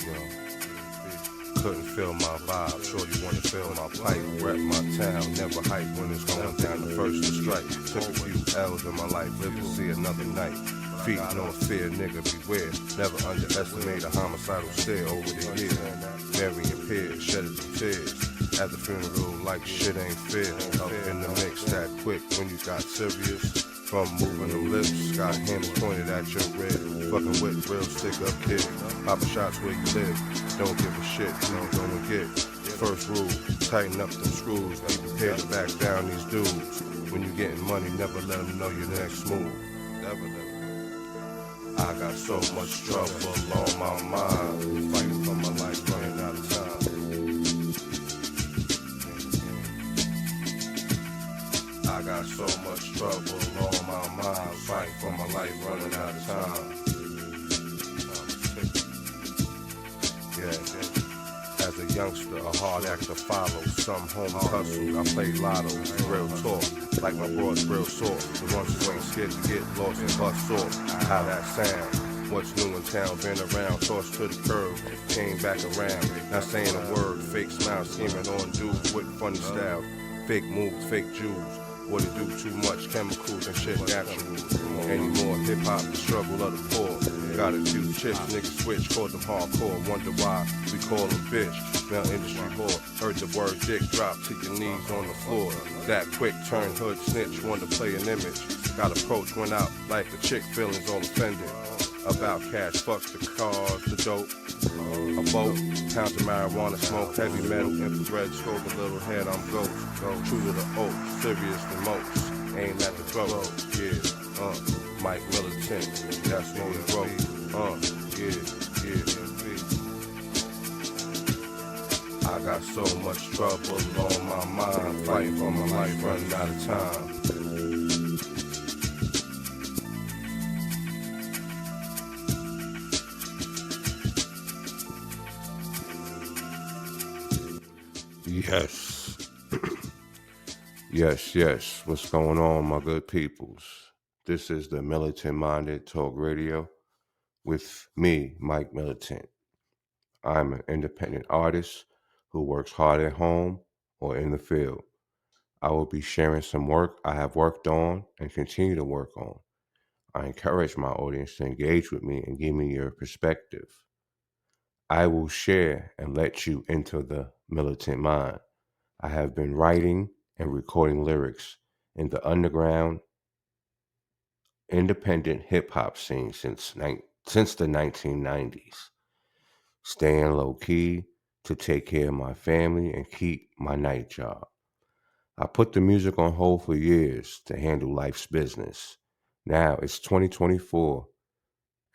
You know, couldn't feel my vibe. Shorty wanna feel my pipe. Rep my town, never hype when it's going down the first to strike. Took a few L's in my life, live to see another night. Feet no fear, nigga beware. Never underestimate a homicidal stare over the years. Marrying peers, shedding some tears. At the funeral, like shit ain't fair. Up in the mix that quick when you got serious. From moving them lips, got hands pointed at your red. Fucking with real stick up kid. Popping shots where you live. Don't give a shit who you gonna get. First rule, tighten up them screws. Be prepared to back down these dudes. When you getting money, never let them know your next move. Never. I got so much trouble on my mind. Fighting for my life, running out of time. I got so much trouble on my mind. Fighting for my life, running out of time. Yeah. As a youngster, a hard act to follow. Some home hustle, I play lotto. Real talk, like my broad's real soft. The ones who ain't scared to get lost and bust off. How that sound? What's new in town? Been around, tossed to the curb, came back around. Not saying a word, fake smile, scheming on dudes with funny style. Fake moves, fake jewels. What it do too much chemicals and shit natural. Anymore hip hop, the struggle of the poor. Got a few chips, niggas switch, called them hardcore. Wonder why we call them bitch. Male industry whore. Heard the word dick drop to your knees on the floor. That quick turn hood snitch, wanted to play an image. Got approached, went out like the chick feelings all offended. About cash, fuck the cars, the dope, a boat, pounds of marijuana, smoke, heavy metal, infrared, scope, a little head, I'm ghost. True to the oath, serious the most, aim at the throat, yeah, Mike Militant, that's what we wrote, yeah. I got so much trouble on my mind, fighting for my life, running out of time. Yes. Yes. What's going on, my good peoples? This is the Militant Minded Talk Radio with me, Mike Militant. I'm an independent artist who works hard at home or in the field. I will be sharing some work I have worked on and continue to work on. I encourage my audience to engage with me and give me your perspective. I will share and let you into the militant mind. I have been writing and recording lyrics in the underground independent hip hop scene since the 1990s, staying low key to take care of my family and keep my night job. I put the music on hold for years to handle life's business. Now it's 2024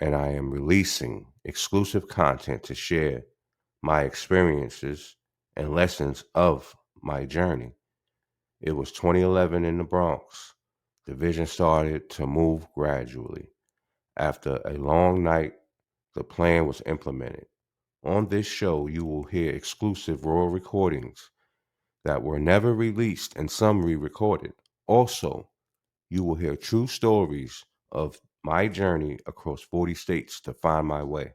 and I am releasing exclusive content to share my experiences and lessons of my journey. It was 2011 in the Bronx. The vision started to move gradually. After a long night, the plan was implemented. On this show, you will hear exclusive raw recordings that were never released and some re recorded. Also, you will hear true stories of my journey across 40 states to find my way.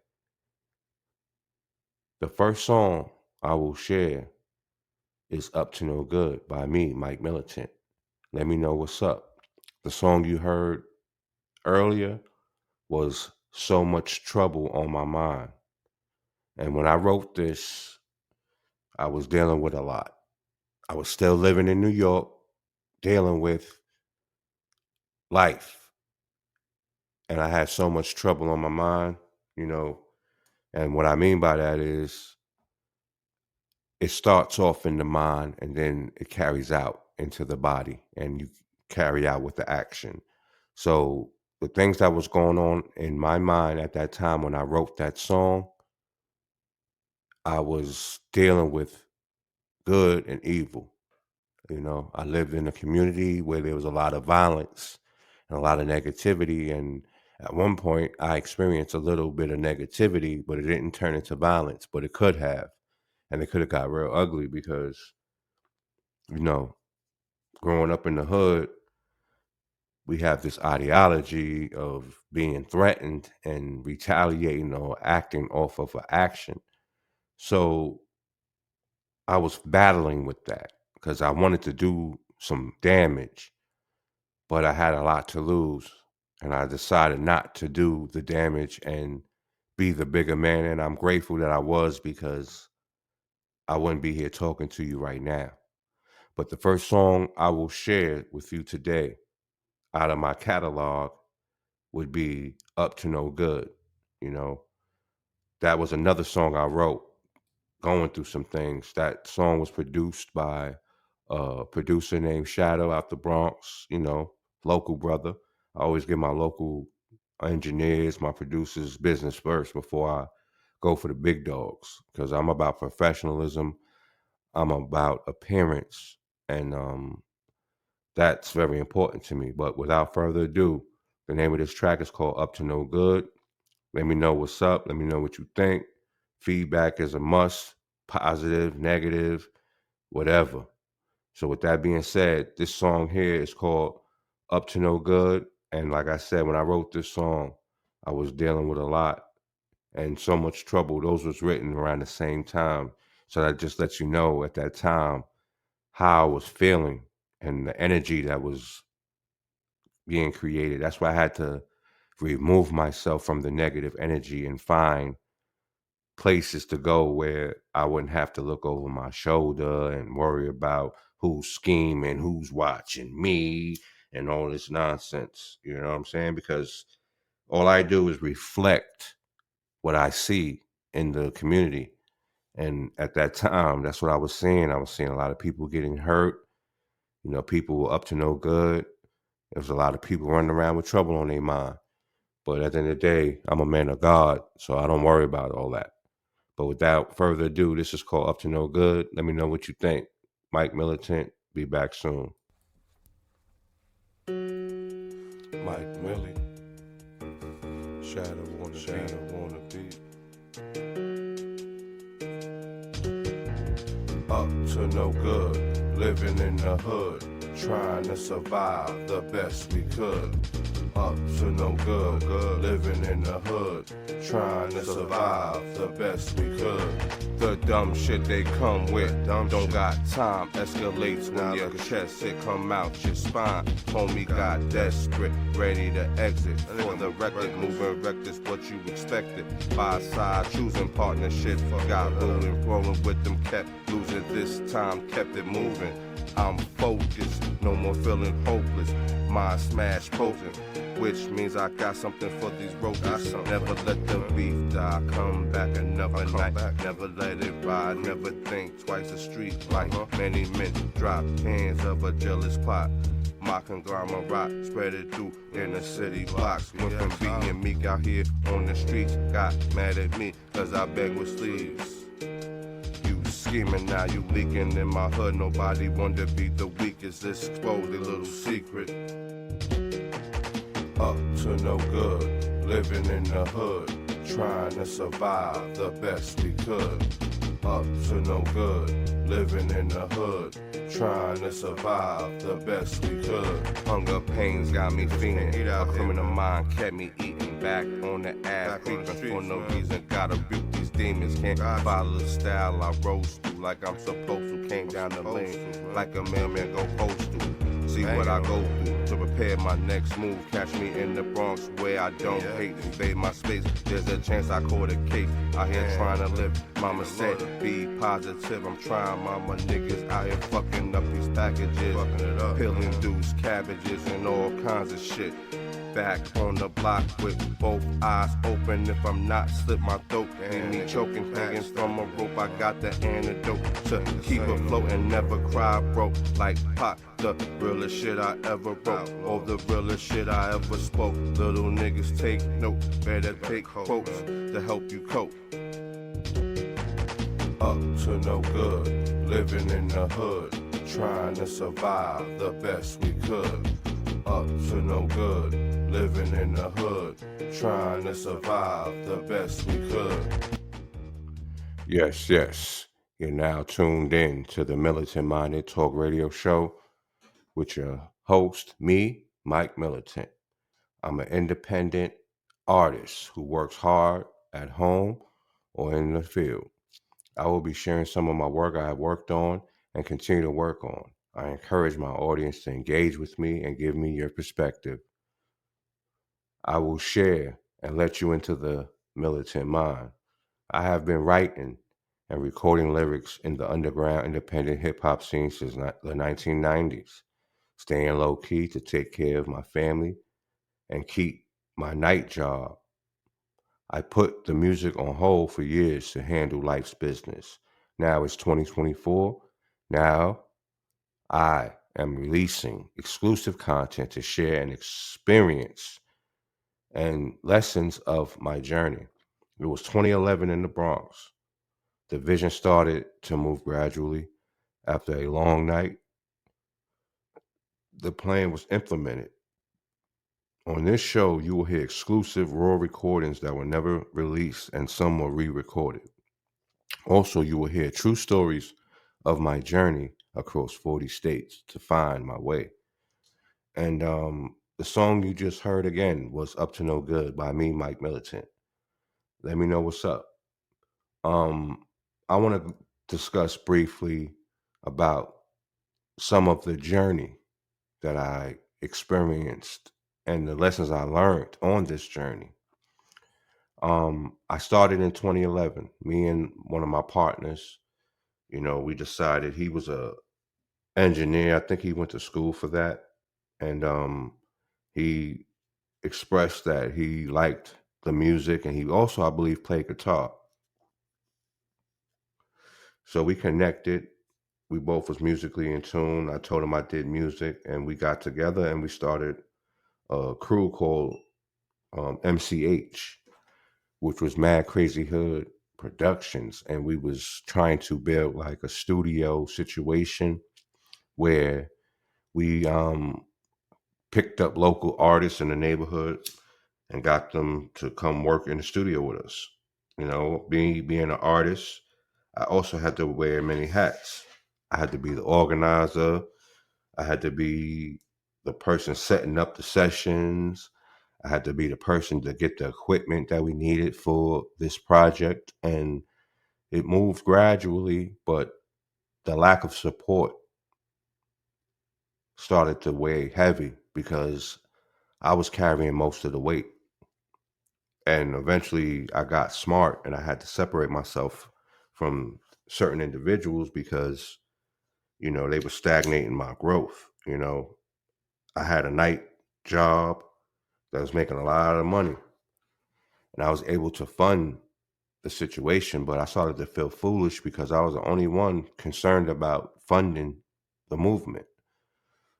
The first song I will share is Up to No Good by me, Mike Militant. Let me know what's up. The song you heard earlier was So Much Trouble on My Mind. And when I wrote this, I was dealing with a lot. I was still living in New York, dealing with life. And I had so much trouble on my mind, you know. And what I mean by that is it starts off in the mind and then it carries out into the body and you carry out with the action. So the things that was going on in my mind at that time when I wrote that song, I was dealing with good and evil. You know, I lived in a community where there was a lot of violence and a lot of negativity. And at one point, I experienced a little bit of negativity, but it didn't turn into violence, but it could have. And it could have got real ugly because, you know, growing up in the hood, we have this ideology of being threatened and retaliating or acting off of an action. So I was battling with that because I wanted to do some damage, but I had a lot to lose. And I decided not to do the damage and be the bigger man. And I'm grateful that I was, because I wouldn't be here talking to you right now. But the first song I will share with you today out of my catalog would be Up to No Good. You know, that was another song I wrote going through some things. That song was produced by a producer named Shadow out the Bronx, local brother. I always give my local engineers, my producers, business first before I go for the big dogs, because I'm about professionalism. I'm about appearance, and that's very important to me. But without further ado, the name of this track is called Up to No Good. Let me know what's up. Let me know what you think. Feedback is a must, positive, negative, whatever. So with that being said, this song here is called Up to No Good. And like I said, when I wrote this song, I was dealing with a lot and so much trouble. Those was written around the same time. So that just lets you know at that time how I was feeling and the energy that was being created. That's why I had to remove myself from the negative energy and find places to go where I wouldn't have to look over my shoulder and worry about who's scheming, who's watching me, and all this nonsense. You know what I'm saying? Because all I do is reflect what I see in the community. And at that time, that's what I was seeing. I was seeing a lot of people getting hurt. People were up to no good. There was a lot of people running around with trouble on their mind. But at the end of the day, I'm a man of God, so I don't worry about all that. But without further ado, this is called Up to No Good. Let me know what you think. Mike Militant, be back soon. Mike Millie, Shadow on the beat. Up to no good, living in the hood, trying to survive the best we could. Up to no good, living in the hood, trying to survive the best we could. The dumb shit they come with, don't got time, escalates when your chest it come out your spine. Homie got desperate, ready to exit. For the record, moving reckless, what you expected. By side, choosing partnership, got rolling with them, kept losing this time, kept it moving. I'm focused, no more feeling hopeless. Mind smash potent, which means I got something for these roaches. Never let the beef die, come back another night. Never let it ride, never think twice. A street light, many men drop hands of a jealous plot. My conglomerate spread it through in the city blocks. Went from being meek out here on the streets, got mad at me cause I beg with sleeves. Scheming now, you leaking in my hood. Nobody want to be the weakest. Expose a little secret. Up to no good, living in the hood, trying to survive the best we could. Up to no good, living in the hood, trying to survive the best we could. Hunger pains got me fiending. A criminal mind kept me eating. Back on the ass, creeping for no reason. Gotta rebuke these demons. Can't follow the style I rose through like I'm supposed to. Came down the lane like a mailman go post to. See what I go through to prepare my next move. Catch me in the Bronx where I don't hate. Invade my space. There's a chance I caught a case. Out here trying to live. Mama said, be positive. I'm trying, mama. Niggas out here fucking up these packages. Peeling dudes, cabbages, and all kinds of shit. Back on the block with both eyes open. If I'm not, slip my throat. Leave me choking, hanging from a rope. I got the antidote to keep afloat and never cry broke. Like Pop, the realest shit I ever wrote, or the realest shit I ever spoke. Little niggas take note, better take quotes to help you cope. Up to no good, living in the hood, trying to survive the best we could. Up to no good, living in the hood, trying to survive the best we could. Yes, yes. You're now tuned in to the Militant Minded Talk Radio Show with your host, me, Mike Militant. I'm an independent artist who works hard at home or in the field. I will be sharing some of my work I have worked on and continue to work on. I encourage my audience to engage with me and give me your perspective. I will share and let you into the militant mind. I have been writing and recording lyrics in the underground independent hip hop scene since the 1990s, staying low key to take care of my family and keep my night job. I put the music on hold for years to handle life's business. Now it's 2024. Now I am releasing exclusive content to share an experience and lessons of my journey. It was 2011 in the Bronx. The vision started to move gradually. After a long night, the plan was implemented. On this show, you will hear exclusive raw recordings that were never released and some were re recorded. Also, you will hear true stories of my journey across 40 states to find my way. And the song you just heard again was Up to No Good by me, Mike Militant. Let me know what's up. Um, I want to discuss briefly about some of the journey that I experienced and the lessons I learned on this journey. I started in 2011. Me and one of my partners, we decided he was a engineer. I think he went to school for that, and he expressed that he liked the music, and he also, I believe, played guitar. So we connected. We both was musically in tune. I told him I did music, and we got together and we started a crew called MCH, which was Mad Crazy Hood Productions, and we was trying to build like a studio situation where we picked up local artists in the neighborhood and got them to come work in the studio with us. Being an artist, I also had to wear many hats. I had to be the organizer. I had to be the person setting up the sessions. I had to be the person to get the equipment that we needed for this project. And it moved gradually, but the lack of support started to weigh heavy because I was carrying most of the weight. And eventually I got smart and I had to separate myself from certain individuals because, they were stagnating my growth. I had a night job that was making a lot of money and I was able to fund the situation, but I started to feel foolish because I was the only one concerned about funding the movement.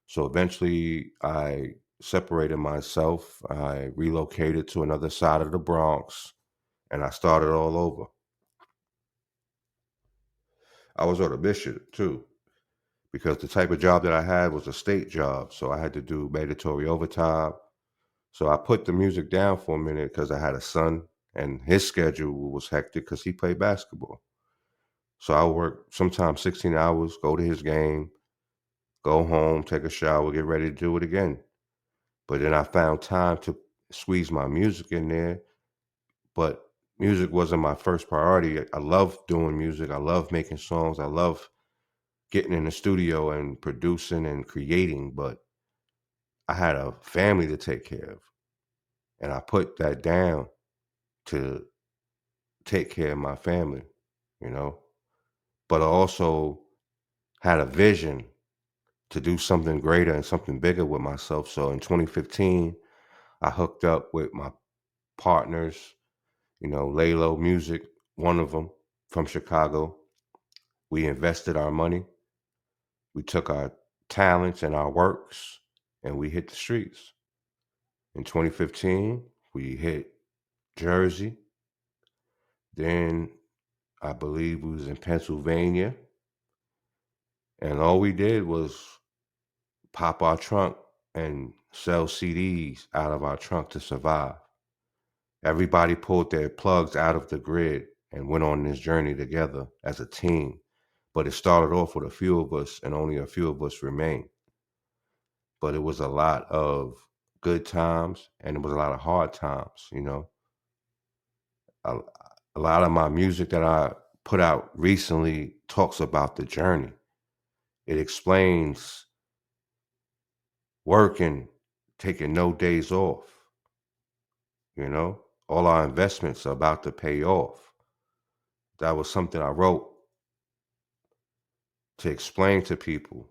So eventually I separated myself. I relocated to another side of the Bronx and I started all over. I was on a mission too because the type of job that I had was a state job. So I had to do mandatory overtime. So I put the music down for a minute because I had a son and his schedule was hectic because he played basketball. So I work sometimes 16 hours, go to his game, go home, take a shower, get ready to do it again. But then I found time to squeeze my music in there. But music wasn't my first priority. I love doing music. I love making songs. I love getting in the studio and producing and creating. But I had a family to take care of. And I put that down to take care of my family, you know. But I also had a vision to do something greater and something bigger with myself. So in 2015, I hooked up with my partners, Lalo Music, one of them from Chicago. We invested our money. We took our talents and our works and we hit the streets. In 2015, we hit Jersey. Then I believe we was in Pennsylvania. And all we did was pop our trunk and sell CDs out of our trunk to survive. Everybody pulled their plugs out of the grid and went on this journey together as a team. But it started off with a few of us and only a few of us remained. but it was a lot of good times and it was a lot of hard times, A, a lot of my music that I put out recently talks about the journey. It explains working, taking no days off, all our investments are about to pay off. That was something I wrote to explain to people.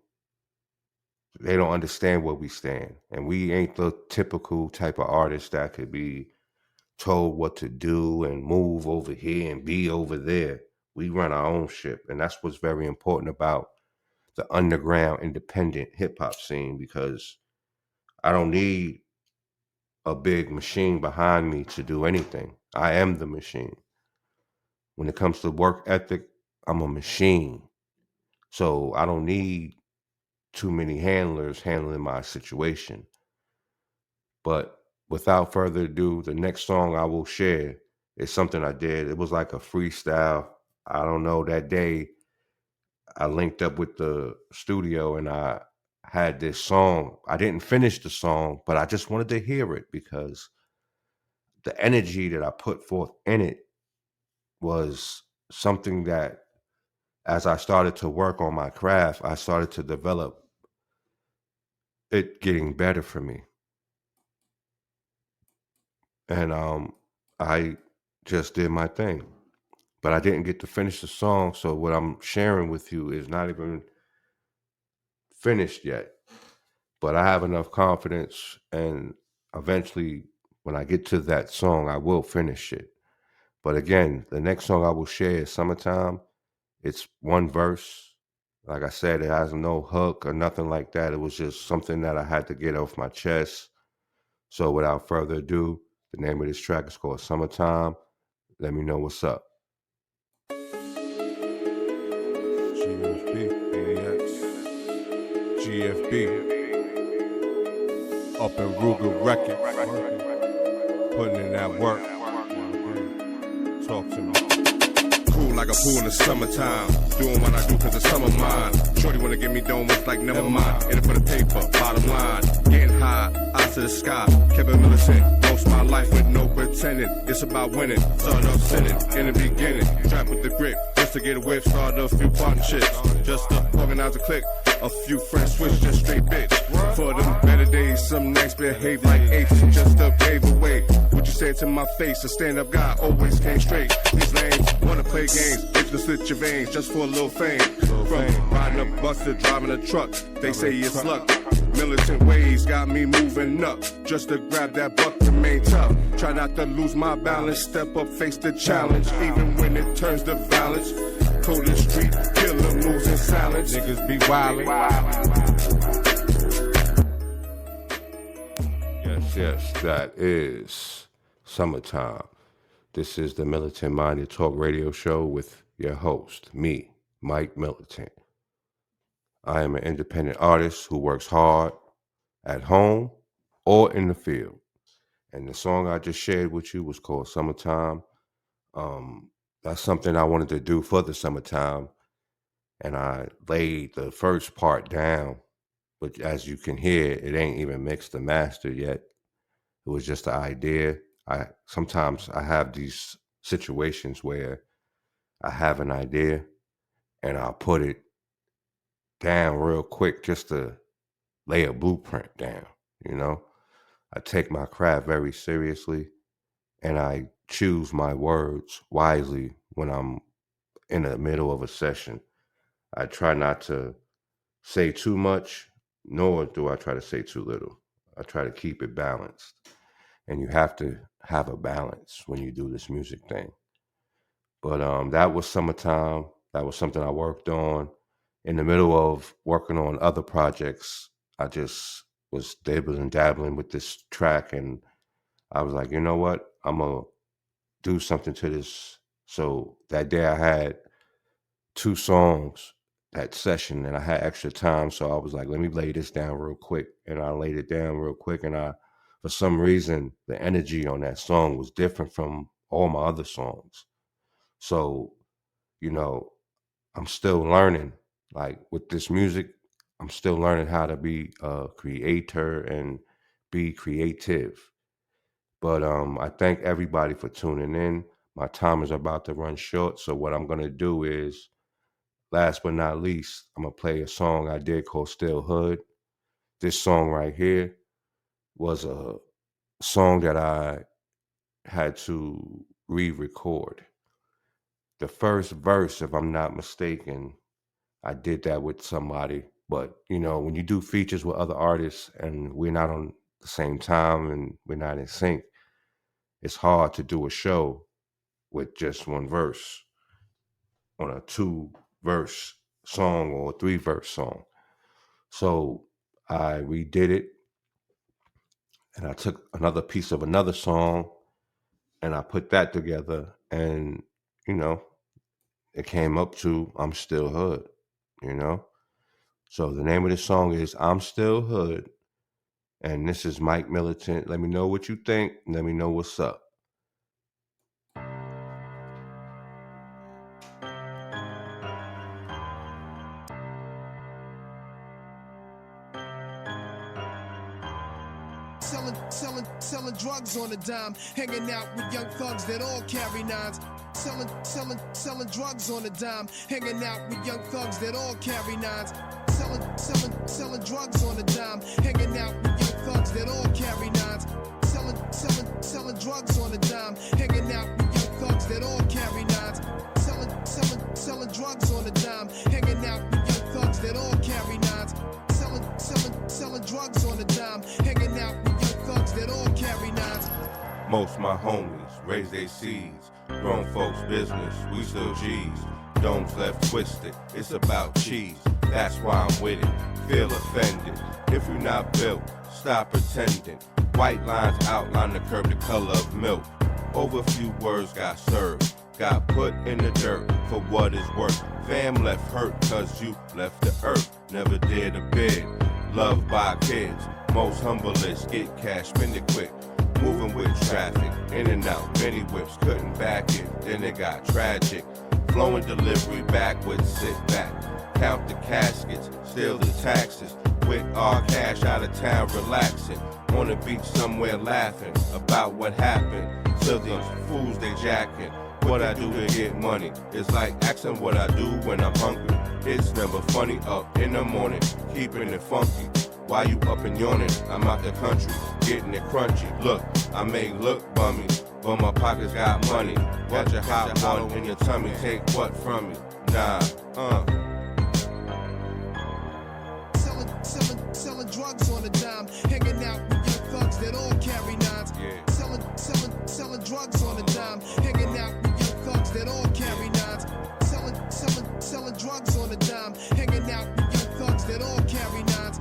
They don't understand where we stand. And we ain't the typical type of artist that could be told what to do and move over here and be over there. We run our own ship. And that's what's very important about the underground independent hip hop scene, because I don't need a big machine behind me to do anything. I am the machine. When it comes to work ethic, I'm a machine. So I don't need too many handlers handling my situation. But without further ado, the next song I will share is something I did. It was like a freestyle. I don't know, that day I linked up with the studio and I had this song. I didn't finish the song, but I just wanted to hear it because the energy that I put forth in it was something that, as I started to work on my craft, I started to develop it getting better for me. And I just did my thing. But I didn't get to finish the song, so what I'm sharing with you is not even finished yet. But I have enough confidence, and eventually, when I get to that song, I will finish it. But again, the next song I will share is Summertime. It's one verse. Like I said, it has no hook or nothing like that. It was just something that I had to get off my chest. So without further ado, the name of this track is called Summertime. Let me know what's up. GFB, up in Ruger Records, putting in that work. Talk to me. Cool like a pool in the summertime, doing what I do cause the summer mine. Shorty wanna get me done with like never mind. In it for the paper, bottom line. Getting high, eyes to the sky, kept it militant. Most of my life with no pretending. It's about winning, started off sinning in the beginning. Trap with the grip, just to get a whip, started a few partnerships. Just to organize a click. A few friends switch, just straight bitch. For them better days, some nights behave like apes, just to pave the way. What you say to my face, a stand-up guy always came straight. These lanes wanna play games, itch to slit your veins just for a little fame. From riding a bus to driving a truck, they say it's luck. Militant ways got me moving up, just to grab that buck, remain tough. Try not to lose my balance, step up, face the challenge, even when it turns to violence. Cold the street, killer moves in silence. Niggas be wildin'. Yes, that is Summertime. This is the Militant Minded Talk radio show with your host, me, Mike Militant. I am an independent artist who works hard at home or in the field. And the song I just shared with you was called Summertime. That's something I wanted to do for the summertime. And I laid the first part down, but as you can hear, it ain't even mixed and mastered yet. It was just the idea. Sometimes I have these situations where I have an idea and I'll put it down real quick just to lay a blueprint down, I take my craft very seriously and I choose my words wisely when I'm in the middle of a session. I try not to say too much, nor do I try to say too little. I try to keep it balanced. And you have to have a balance when you do this music thing. But that was Summertime. That was something I worked on. In the middle of working on other projects, I just was dabbling with this track. And I was like, you know what? I'm going to do something to this. So that day I had 2 songs that session and I had extra time. So I was like, let me lay this down real quick. And I laid it down real quick. And for some reason, the energy on that song was different from all my other songs. So, I'm still learning. Like with this music, I'm still learning how to be a creator and be creative. But I thank everybody for tuning in. My time is about to run short, so what I'm gonna do is, last but not least, I'm gonna play a song I did called Still Hood. This song right here was a song that I had to re-record. The first verse, if I'm not mistaken, I did that with somebody. But when you do features with other artists and we're not on the same time and we're not in sync, it's hard to do a show with just one verse on a 2-verse song or a 3-verse song. So I redid it and I took another piece of another song and I put that together, and you know, it came up to I'm Still Hood, you know? So the name of the song is I'm Still Hood, and this is Mike Militant. Let me know what you think. Let me know what's up. Selling drugs on a dime, hanging out with young thugs that all carry nines. Selling drugs on a dime, hanging out with young thugs that all carry nines. Selling drugs on a dime, hanging out with young thugs that all carry nines. Selling drugs on a dime, hanging out with young thugs that all carry nines. Selling drugs on a dime, hanging out with young thugs that all carry nines. Selling drugs on a dime, hanging out with young thugs that all carry nines. Most my homies raise their seeds. Grown folks business, we still G's. Domes left twisted, it's about cheese. That's why I'm with it, feel offended. If you're not built, stop pretending. White lines outline the curve, the color of milk. Over few words got served. Got put in the dirt for what it's worth. Fam left hurt cause you left the earth. Never did a bid. Loved by kids. Most humblest get cash, spend it quick. Moving with traffic, in and out, many whips. Couldn't back it, then it got tragic. Flowing delivery backwards, sit back. Count the caskets, steal the taxes. With our cash out of town, relaxing. On the beach somewhere laughing about what happened. Civilians, fools they jacking. What I do to get money, it's like asking what I do when I'm hungry. It's never funny up in the morning, keeping it funky. Why you up and yawning? I'm out the country, getting it crunchy. Look, I may look bummy, but my pockets got money. Got your hot one in your tummy, take what from me? Nah, Selling drugs on a dime, hanging out with young thugs that all carry nines. Yeah. Selling drugs on a dime, hanging out with young thugs that all carry nines. Selling drugs on a dime, hanging out with young thugs that all carry nines.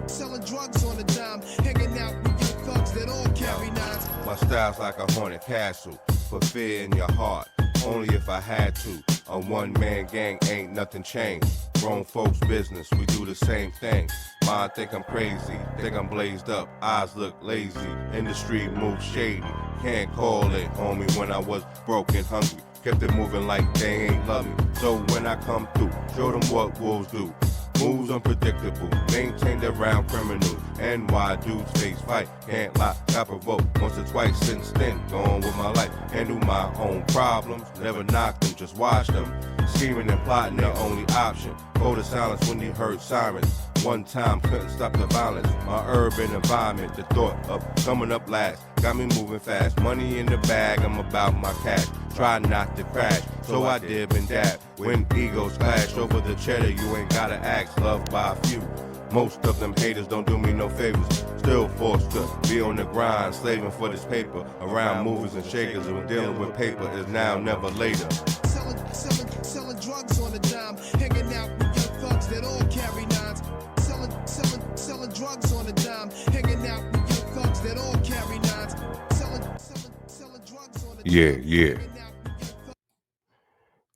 Selling drugs on a dime, hanging out with young thugs that all carry nines. My style's like a haunted castle, put fear in your heart, only if I had to. A one-man gang ain't nothing changed. Grown folks business, we do the same thing. Mind think I'm crazy, think I'm blazed up, eyes look lazy, industry moves shady. Can't call it homie when I was broke and hungry. Kept it moving like they ain't love me. So when I come through, show them what wolves do. Moves unpredictable, maintained around criminals. NY dudes face fight, can't lie, got provoked once or twice since then. Going with my life, handle my own problems. Never knock them, just watch them. Scheming and plotting their only option. Go to silence when you heard sirens. One time couldn't stop the violence. My urban environment, the thought of coming up last got me moving fast. Money in the bag, I'm about my cash. Try not to crash, so I dib and dab. When egos clash over the cheddar, you ain't gotta ask. Loved by a few. Most of them haters don't do me no favors. Still forced to be on the grind, slaving for this paper. Around movers and shakers, and dealing with paper is now, never later. Selling drugs on a dime, hanging out with young thugs that all carry nines. Selling drugs on a dime, hanging out with young thugs that all carry nines. Selling drugs on a dime.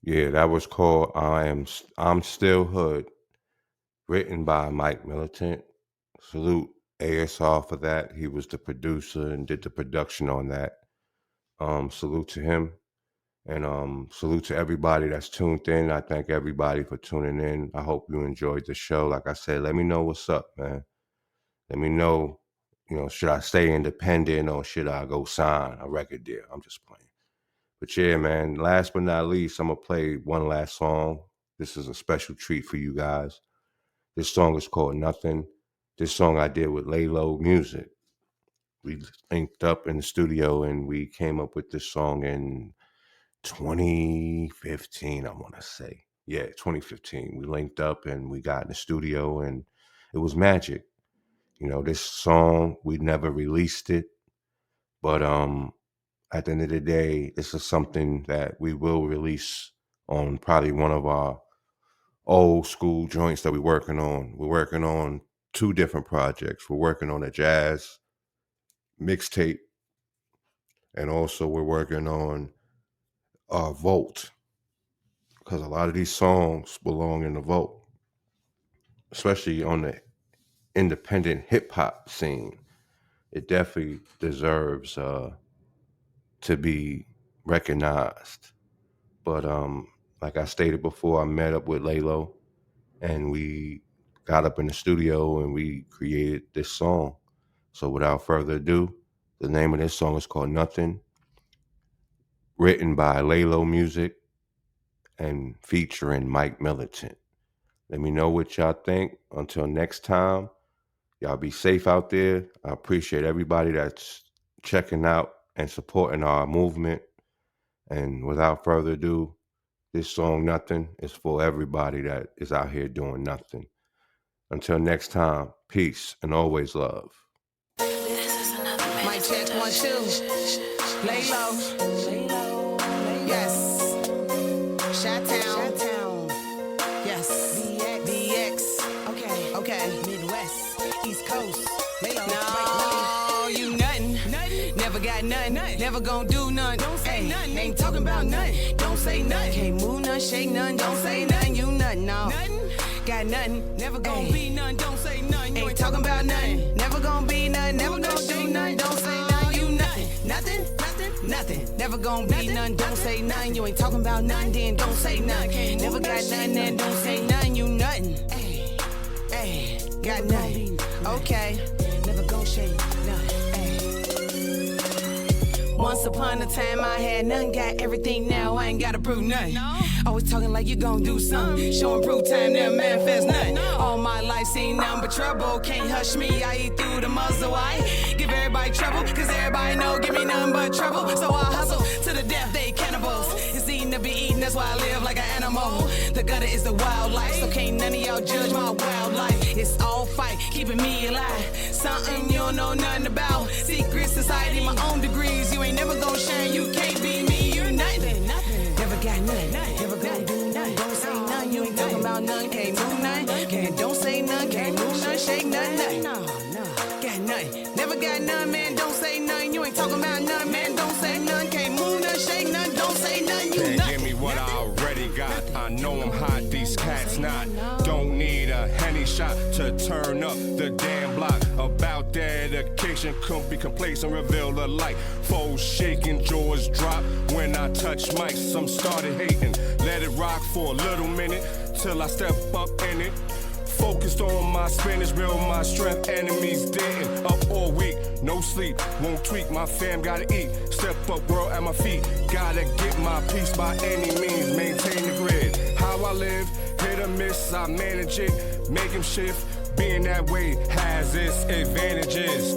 Yeah, that was called I'm Still Hood, written by Mike Militant. Salute ASR for that. He was the producer and did the production on that. Salute to him. And salute to everybody that's tuned in. I thank everybody for tuning in. I hope you enjoyed the show. Like I said, let me know what's up, man. Let me know, should I stay independent or should I go sign a record deal? I'm just playing. But yeah, man, last but not least, I'm going to play one last song. This is a special treat for you guys. This song is called Nothing. This song I did with Laylo Music. We linked up in the studio and we came up with this song in 2015, I want to say. Yeah, 2015. We linked up and we got in the studio and it was magic. This song, we never released it, but at the end of the day, this is something that we will release on probably one of our old school joints that we're working on. We're working on 2 different projects. We're working on a jazz mixtape, and also we're working on our vault, because a lot of these songs belong in the vault, especially on the independent hip-hop scene. It definitely deserves to be recognized. But like I stated before, I met up with Laylo and we got up in the studio and we created this song. So without further ado, the name of this song is called Nothing, written by Laylo Music and featuring Mike Militant. Let me know what y'all think. Until next time, y'all be safe out there. I appreciate everybody that's checking out and supporting our movement. And without further ado, this song, Nothing, is for everybody that is out here doing nothing. Until next time, peace and always love. Mic check 1 2. Lay low. Yes. Chi-town. Yes. DX. Okay. Midwest. East Coast. Lay low. No, you nothing. Never got nothing. Never gonna do nothing. Don't say nothing. Ain't talking about nothing. Don't say nothing. Can't move nothing, shake nothing. Don't say nothing. You nothing. No. Got nothing. Never gonna be nothing. Don't say nothing. Ain't talking about nothing. Never gonna be nothing. Never gonna do nothing. Don't say nothing. You nothing. Nothing. Never gonna be nothing. Don't say nothing. You ain't talking about nothing. Then don't say nothing. Never got nothing. Then don't say nothing. You nothing. Got nothing. Okay. Never gonna shake nothing. Once upon a time I had nothing, got everything now, I ain't gotta prove nothing. Always talking like you gon' do something, showing proof time, never manifest nothing. All my life seen nothing but trouble, can't hush me, I eat through the muzzle. I give everybody trouble, cause everybody know, give me nothing but trouble. So I hustle to the death, they cannibals. It's eating to be eaten, that's why I live like an animal. The gutter is the wildlife, so can't none of y'all judge my wildlife. It's all fight, keeping me alive. Something you don't know nothing about. Secret society, my own degrees. You ain't never gonna shine, you can't be me, you nothing. Never got nothing, never gonna do nothing. Don't say nothing, you ain't talking about nothing. Can't move nothing, don't say nothing. Can't move nothing, shake nothing. Got nothing, never got nothing, man. Don't say nothing, you ain't talking about nothing, man. Don't say nothing, can't move nothing, shake nothing. Don't say nothing, you nothing. Give me what I already got. I know I'm hot, these cats not. Don't need a Henny shot to turn up the damn block. About dedication, couldn't be complacent, reveal the light. Foes shaking, jaws drop when I touch mics. Some started hating, let it rock for a little minute till I step up in it. Focused on my Spanish, build my strength. Enemies didn't. Up all week, no sleep, won't tweak. My fam gotta eat. Step up, world at my feet. Gotta get my peace by any means. Maintain the grid. How I live, hit or miss, I manage it. Make him shift. Being that way has its advantages.